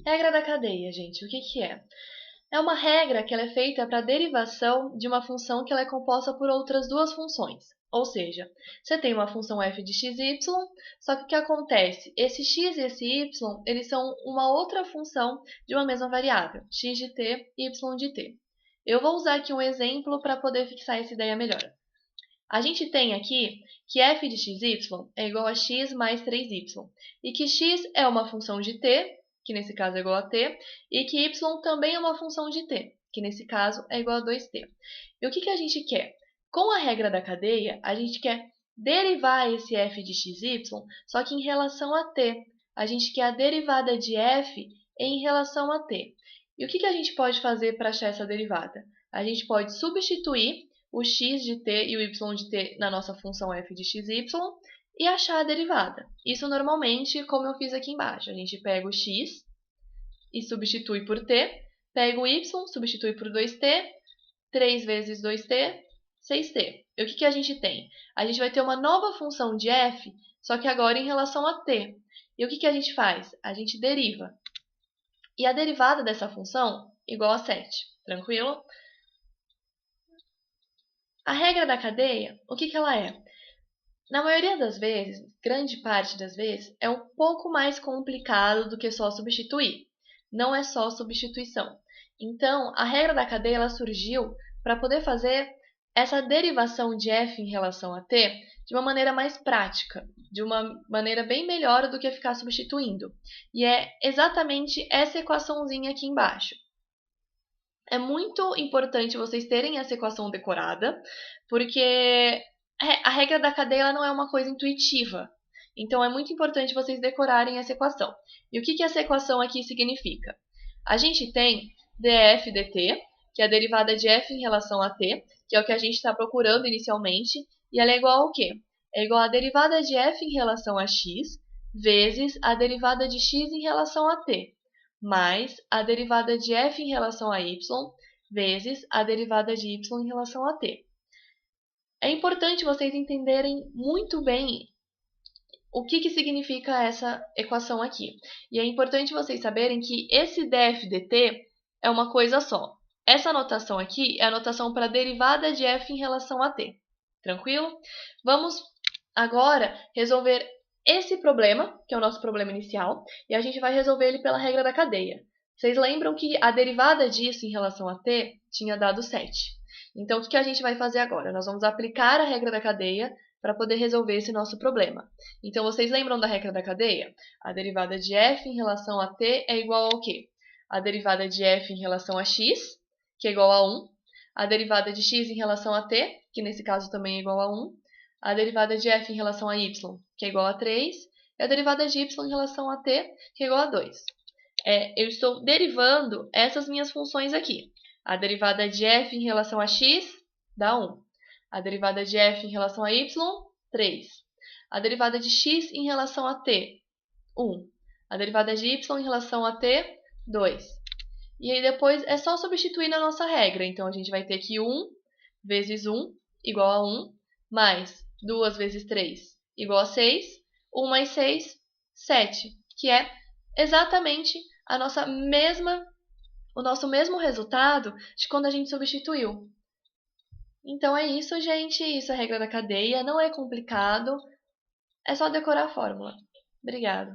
Regra da cadeia, gente, o que que é? É uma regra que ela é feita para a derivação de uma função que ela é composta por outras duas funções. Ou seja, você tem uma função f de x e y, só que o que acontece? Esse x e esse y, eles são uma outra função de uma mesma variável, x de t e y de t. Eu vou usar aqui um exemplo para poder fixar essa ideia melhor. A gente tem aqui que f de xy é igual a x mais 3y, e que x é uma função de t, que nesse caso é igual a t, e que y também é uma função de t, que nesse caso é igual a 2t. E o que a gente quer? Com a regra da cadeia, a gente quer derivar esse f de xy, só que em relação a t. A gente quer a derivada de f em relação a t. E o que a gente pode fazer para achar essa derivada? A gente pode substituir o x de t e o y de t na nossa função f de xy e achar a derivada. Isso normalmente, como eu fiz aqui embaixo. A gente pega o x e substitui por t, pega o y, substitui por 2t, 3 vezes 2t, 6t. E o que a gente tem? A gente vai ter uma nova função de f, só que agora em relação a t. E o que a gente faz? A gente deriva. E a derivada dessa função igual a 7. Tranquilo? A regra da cadeia, o que ela é? Na maioria das vezes, grande parte das vezes, é um pouco mais complicado do que só substituir. Não é só substituição. Então, a regra da cadeia ela surgiu para poder fazer essa derivação de f em relação a t de uma maneira mais prática, de uma maneira bem melhor do que ficar substituindo. E é exatamente essa equaçãozinha aqui embaixo. É muito importante vocês terem essa equação decorada, porque a regra da cadeia ela não é uma coisa intuitiva. Então, é muito importante vocês decorarem essa equação. E o que essa equação aqui significa? A gente tem df dt, que é a derivada de f em relação a t, que é o que a gente está procurando inicialmente, e ela é igual ao quê? É igual a derivada de f em relação a x vezes a derivada de x em relação a t, mais a derivada de f em relação a y vezes a derivada de y em relação a t. É importante vocês entenderem muito bem o que significa essa equação aqui. E é importante vocês saberem que esse df dt é uma coisa só. Essa notação aqui é a notação para a derivada de f em relação a t. Tranquilo? Vamos agora resolver esse problema, que é o nosso problema inicial, e a gente vai resolver ele pela regra da cadeia. Vocês lembram que a derivada disso em relação a t tinha dado 7. Então, o que a gente vai fazer agora? Nós vamos aplicar a regra da cadeia para poder resolver esse nosso problema. Então, vocês lembram da regra da cadeia? A derivada de f em relação a t é igual ao quê? A derivada de f em relação a x, que é igual a 1. A derivada de x em relação a t, que nesse caso também é igual a 1. A derivada de f em relação a y, que é igual a 3. E a derivada de y em relação a t, que é igual a 2. Eu estou derivando essas minhas funções aqui. A derivada de f em relação a x dá 1. A derivada de f em relação a y, 3. A derivada de x em relação a t, 1. A derivada de y em relação a t, 2. E aí depois é só substituir na nossa regra. Então, a gente vai ter que 1 vezes 1 igual a 1, mais 2 vezes 3 igual a 6, 1 mais 6, 7, que é exatamente o nosso mesmo resultado de quando a gente substituiu. Então é isso, gente. Isso é a regra da cadeia. Não é complicado. É só decorar a fórmula. Obrigada.